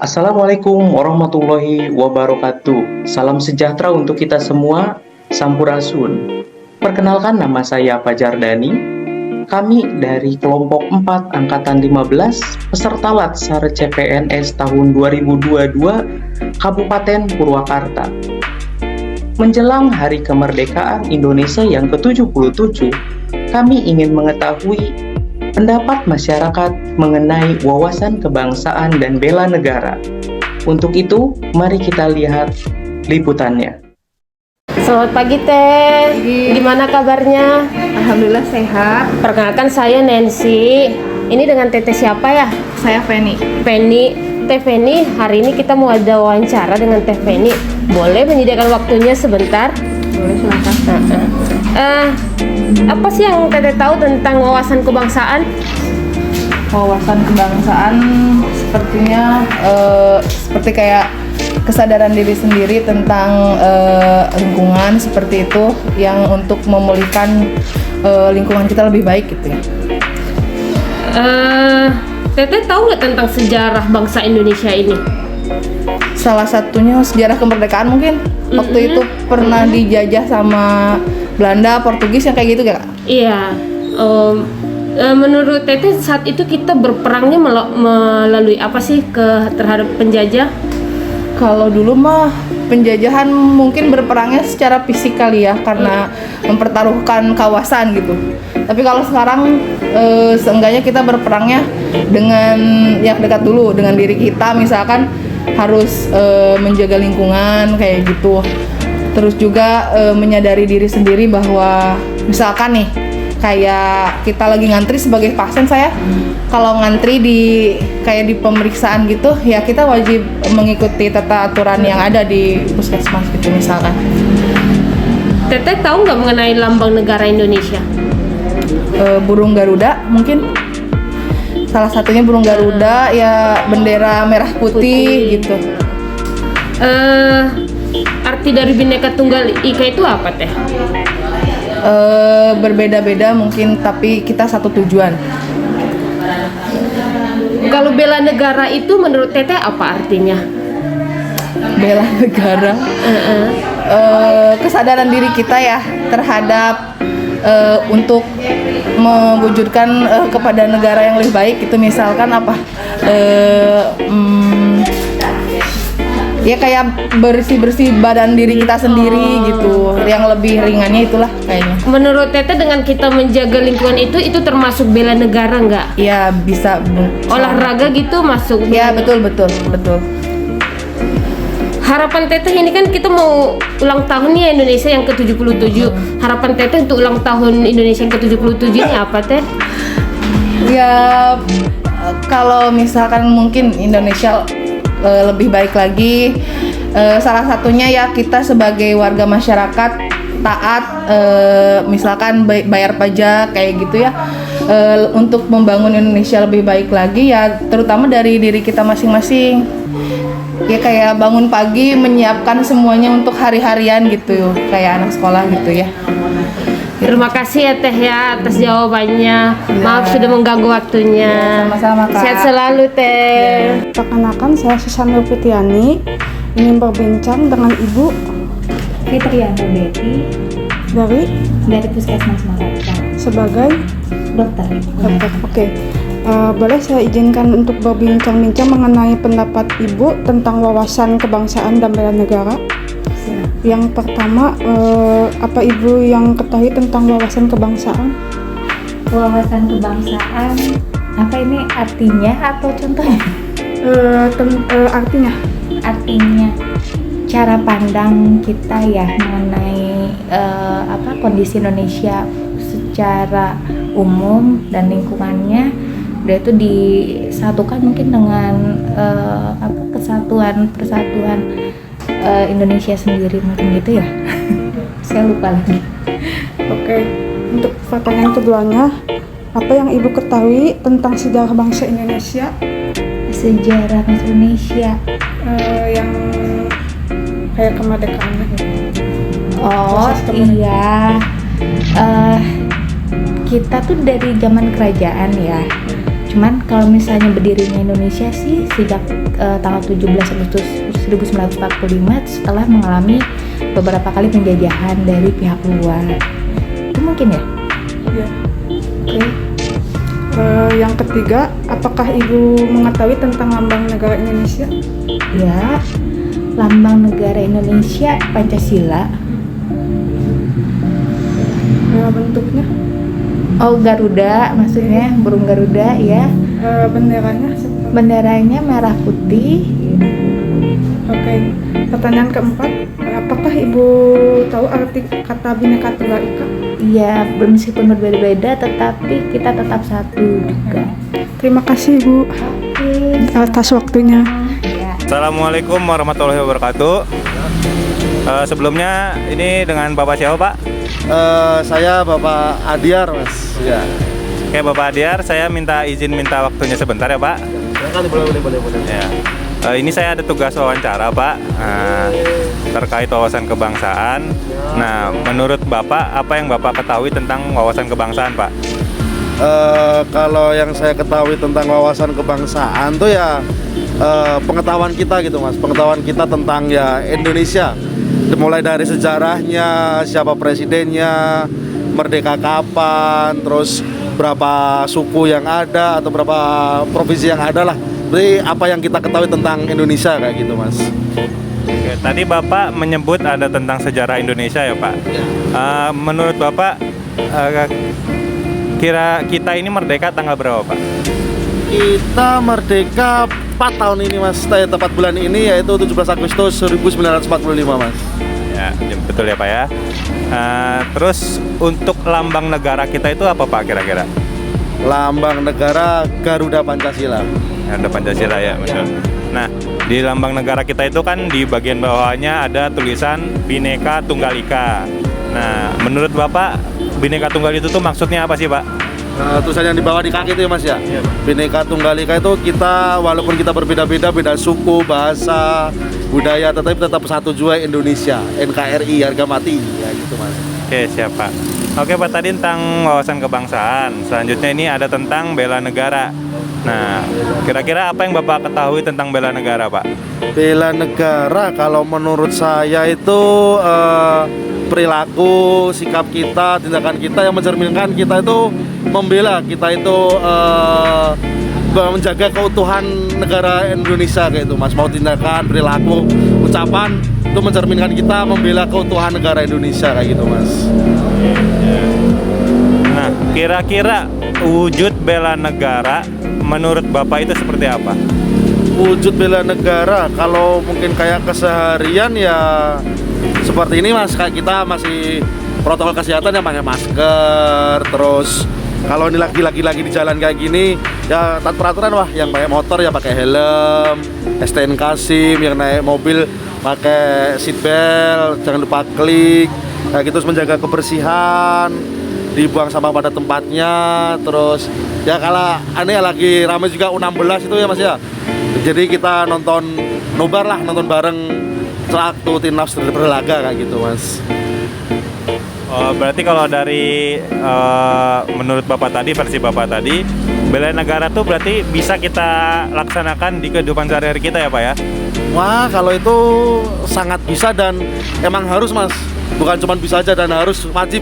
Assalamualaikum warahmatullahi wabarakatuh. Salam sejahtera untuk kita semua. Sampurasun. Perkenalkan, nama saya Fajar Dani. Kami dari kelompok 4 angkatan 15 peserta Latsar CPNS tahun 2022 Kabupaten Purwakarta. Menjelang Hari Kemerdekaan Indonesia yang ke-77, kami ingin mengetahui pendapat masyarakat mengenai wawasan kebangsaan dan bela negara. Untuk itu, mari kita lihat liputannya. Selamat pagi Teh, gimana kabarnya? Alhamdulillah sehat. Perkenalkan saya Nancy. Ini dengan Teteh siapa ya? Saya Feni. Feni. Teh Feni, hari ini kita mau ada wawancara dengan Teh Feni. Boleh menyediakan waktunya sebentar? Boleh, silakan. Apa sih yang Teteh tahu tentang wawasan kebangsaan? Wawasan kebangsaan sepertinya seperti kayak kesadaran diri sendiri tentang lingkungan seperti itu, yang untuk memulihkan lingkungan kita lebih baik gitu ya. Teteh tahu nggak tentang sejarah bangsa Indonesia ini? Salah satunya sejarah kemerdekaan mungkin. Waktu itu pernah dijajah sama Belanda, Portugis yang kayak gitu gak? Iya. Menurut Teteh saat itu kita berperangnya melalui apa sih terhadap penjajah? Kalau dulu mah penjajahan mungkin berperangnya secara fisik kali ya, karena mempertaruhkan kawasan gitu. Tapi kalau sekarang seenggaknya kita berperangnya dengan yang dekat dulu, dengan diri kita, misalkan harus menjaga lingkungan kayak gitu. Terus juga menyadari diri sendiri bahwa misalkan nih kayak kita lagi ngantri sebagai pasien, saya kalau ngantri kayak di pemeriksaan gitu ya, kita wajib mengikuti tata aturan yang ada di puskesmas gitu misalkan. Teteh tahu nggak mengenai lambang negara Indonesia? Burung Garuda mungkin salah satunya, burung Garuda ya, bendera merah putih gitu. Arti dari Bhinneka Tunggal Ika itu apa Teh? Berbeda-beda mungkin, tapi kita satu tujuan. Kalau bela negara itu menurut Teteh apa artinya? Bela negara, kesadaran diri kita ya terhadap untuk mewujudkan kepada negara yang lebih baik itu, misalkan apa, ya kayak bersih-bersih badan diri kita sendiri gitu, yang lebih ringannya itulah kayaknya. Menurut Teteh dengan kita menjaga lingkungan itu termasuk bela negara nggak? Ya bisa. Olahraga gitu masuk? Ya betul. Harapan Teteh ini kan kita mau ulang tahun nih Indonesia yang ke-77. Harapan Teteh untuk ulang tahun Indonesia yang ke-77 ini apa Teh? Ya kalau misalkan mungkin Indonesia lebih baik lagi, salah satunya ya kita sebagai warga masyarakat taat, misalkan bayar pajak kayak gitu ya, untuk membangun Indonesia lebih baik lagi ya, terutama dari diri kita masing-masing. Ya kayak bangun pagi menyiapkan semuanya untuk hari-harian gitu, kayak anak sekolah gitu ya. Terima kasih ya Teh ya atas jawabannya. Maaf sudah mengganggu waktunya. Sama-sama Kak. Sehat selalu Teh. Perkenalkan, saya Susanne Fitiani, ingin berbincang dengan Ibu Fitriana Betty dari Puskesmas Makassar sebagai dokter. dokter. Oke. Boleh saya izinkan untuk berbincang-bincang mengenai pendapat Ibu tentang wawasan kebangsaan dan bela negara? Yang pertama, apa Ibu yang ketahui tentang wawasan kebangsaan? Wawasan kebangsaan, apa ini artinya atau contohnya? Artinya? Artinya cara pandang kita ya mengenai kondisi Indonesia secara umum dan lingkungannya, dia itu disatukan mungkin dengan persatuan Indonesia sendiri mungkin gitu ya. Saya lupa lagi. Oke. Untuk pertanyaan keduanya, apa yang Ibu ketahui tentang sejarah bangsa Indonesia? Sejarah bangsa Indonesia Yang kayak kemerdekaannya gitu. Oh iya, kita tuh dari zaman kerajaan ya. Cuman kalau misalnya berdirinya Indonesia sih sejak tanggal 17 Agustus 1945 setelah mengalami beberapa kali penjajahan dari pihak luar. Itu mungkin ya? Ya. Oke. Yang ketiga, apakah Ibu mengetahui tentang lambang negara Indonesia? Ya, lambang negara Indonesia Pancasila. Bentuknya, Oh, Garuda maksudnya, burung Garuda ya. benderanya. Benderanya merah putih. Oke. Pertanyaan keempat, apakah Ibu tahu arti kata Bhinneka Tunggal Ika? Iya, meskipun berbeda-beda tetapi kita tetap satu juga. Terima kasih Ibu Oke. atas waktunya. Ya. Assalamualaikum warahmatullahi wabarakatuh. Sebelumnya ini dengan Bapak siapa Pak? Saya Bapak Adiar, Mas. Ya. Oke Bapak Adiar, saya minta waktunya sebentar ya Pak. Boleh. Ya. Ini saya ada tugas wawancara Pak, terkait wawasan kebangsaan. Nah, menurut Bapak apa yang Bapak ketahui tentang wawasan kebangsaan Pak? Kalau yang saya ketahui tentang wawasan kebangsaan tuh ya pengetahuan kita gitu, Mas. Pengetahuan kita tentang ya Indonesia. Mulai dari sejarahnya, siapa presidennya, merdeka kapan, terus berapa suku yang ada atau berapa provinsi yang ada lah. Jadi apa yang kita ketahui tentang Indonesia kayak gitu, Mas. Oke, tadi Bapak menyebut ada tentang sejarah Indonesia ya Pak. Menurut Bapak, kira kita ini merdeka tanggal berapa Pak? Kita merdeka 4 tahun ini, Mas. Tepat bulan ini yaitu 17 Agustus 1945, Mas. Ya, betul ya Pak ya. Terus untuk lambang negara kita itu apa Pak kira-kira? Lambang negara Garuda Pancasila. Ada Pancasila ya, betul. Nah, di lambang negara kita itu kan di bagian bawahnya ada tulisan Bhinneka Tunggal Ika. Nah, menurut Bapak Bhinneka Tunggal itu tuh maksudnya apa sih Pak? Tulisan yang di bawah di kaki itu ya, Mas ya. Bhinneka Tunggal Ika itu kita walaupun kita berbeda-beda, beda suku, bahasa, budaya, tetapi tetap satu jua Indonesia. NKRI harga mati ya gitu, Mas. Oke, siap Pak. Oke Pak, tadi tentang wawasan kebangsaan. Selanjutnya ini ada tentang bela negara. Nah, kira-kira apa yang Bapak ketahui tentang bela negara, Pak? Bela negara kalau menurut saya itu perilaku, sikap kita, tindakan kita yang mencerminkan kita itu membela, kita itu menjaga keutuhan negara Indonesia kayak itu, Mas. Mau tindakan, perilaku, ucapan itu mencerminkan kita membela keutuhan negara Indonesia kayak gitu, Mas. Nah, kira-kira wujud bela negara menurut Bapak itu seperti apa? Wujud bela negara kalau mungkin kayak keseharian ya seperti ini, Mas. Kayak kita masih protokol kesehatan ya pakai masker, terus kalau ini lagi di jalan kayak gini ya taat peraturan, wah yang pakai motor ya pakai helm, STNK SIM, yang naik mobil pakai seat belt, jangan lupa klik kayak gitu, terus menjaga kebersihan, dibuang sampah pada tempatnya, terus ya kalau aneh lagi ramai juga U16 itu ya, Mas ya. Jadi kita nonton nobar lah, nonton bareng waktu timnas berlaga kayak gitu, Mas. Oh, berarti kalau dari menurut Bapak tadi, versi Bapak tadi, bela negara tuh berarti bisa kita laksanakan di kehidupan sehari-hari kita ya Pak ya? Wah, kalau itu sangat bisa dan emang harus, Mas. Bukan cuma bisa aja dan harus, wajib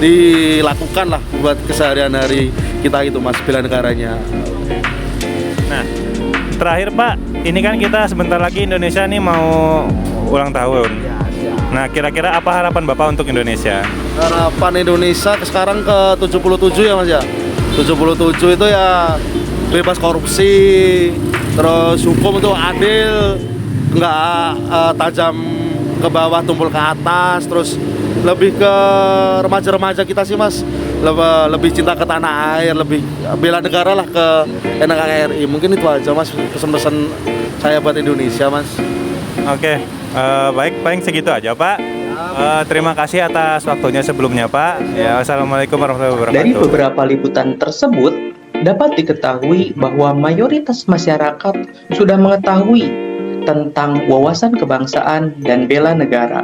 dilakukan lah buat keseharian hari kita itu, Mas, bela negaranya. Nah, terakhir Pak, ini kan kita sebentar lagi Indonesia nih mau ulang tahun. Nah, kira-kira apa harapan Bapak untuk Indonesia? Harapan Indonesia sekarang ke 77 ya, Mas ya. 77 itu ya bebas korupsi, terus hukum itu adil, nggak tajam ke bawah tumpul ke atas, terus lebih ke remaja-remaja kita sih, Mas, lebih cinta ke tanah air, lebih bela negara lah ke NKRI. Mungkin itu aja, Mas, pesan-pesan saya buat Indonesia, Mas. Oke, baik, paling segitu aja Pak. Terima kasih atas waktunya sebelumnya Pak. Ya, wassalamualaikum warahmatullahi wabarakatuh. Dari beberapa liputan tersebut, dapat diketahui bahwa mayoritas masyarakat sudah mengetahui tentang wawasan kebangsaan dan bela negara.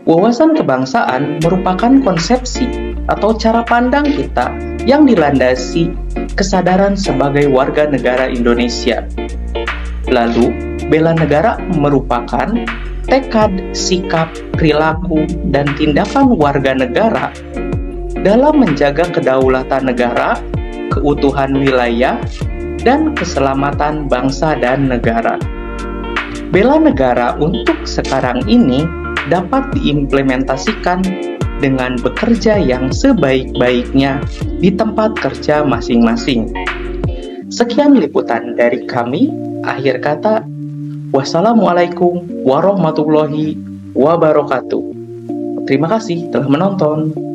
Wawasan kebangsaan merupakan konsepsi atau cara pandang kita yang dilandasi kesadaran sebagai warga negara Indonesia. Lalu, bela negara merupakan tekad, sikap, perilaku, dan tindakan warga negara dalam menjaga kedaulatan negara, keutuhan wilayah, dan keselamatan bangsa dan negara. Bela negara untuk sekarang ini dapat diimplementasikan dengan bekerja yang sebaik-baiknya di tempat kerja masing-masing. Sekian liputan dari kami. Akhir kata, wassalamualaikum warahmatullahi wabarakatuh. Terima kasih telah menonton.